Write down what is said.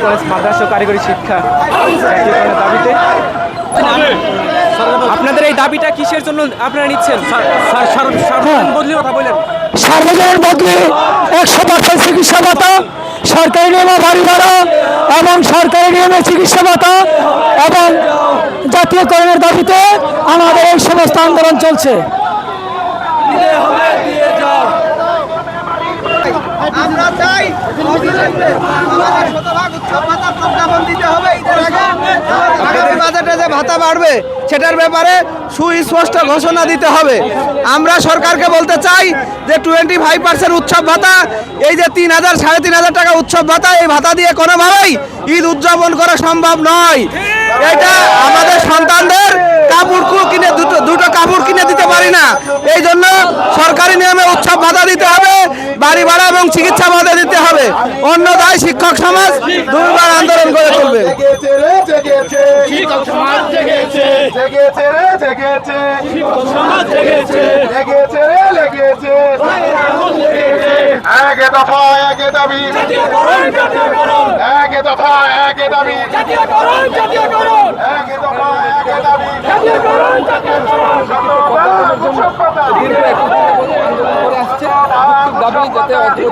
College মাদ্রাসা কারিগরি শিক্ষা জাতীয়করণের দাবিতে। আপনাদের এই দাবিটা কিসের জন্য আপনারা নিচ্ছেন? বদলি কথা বলেন। সার্বজনীন বদলি, 100% চিকিৎসা ভাতা, সরকারি নিয়মে বাড়ি ভাড়া এবং সরকারি নিয়মে চিকিৎসা ভাতা এবং জাতীয়করণের দাবিতে আমাদের এই সমস্ত আন্দোলন চলছে। আমরা চাই আমাদের শতভাগ উৎসব ভাতা প্রজ্ঞাপন দিতে হবে। ঈদের আগে আগামী বাজেটে যে ভাতা বাড়বে সেটার ব্যাপারে সুস্পষ্ট ঘোষণা দিতে হবে। আমরা সরকারকে বলতে চাই যে 25% উৎসব ভাতা, এই যে 3,000 3,500 টাকা উৎসব ভাতা, এই ভাতা দিয়ে কোনোভাবেই ঈদ উদযাপন করা সম্ভব নয়। এটা আমাদের সন্তানদের কাপড় কিনে দুটো কাপড় কিনে দিতে পারি না, এই জন্য সরকারি নিয়মে উৎসব ভাতা দিতে হবে, বাড়ি ভাড়া এবং চিকিৎসা ভাতা দিতে হবে। অন্যথায় শিক্ষক সমাজ দুর্বার আন্দোলন করে চলবে। দাবি যাতে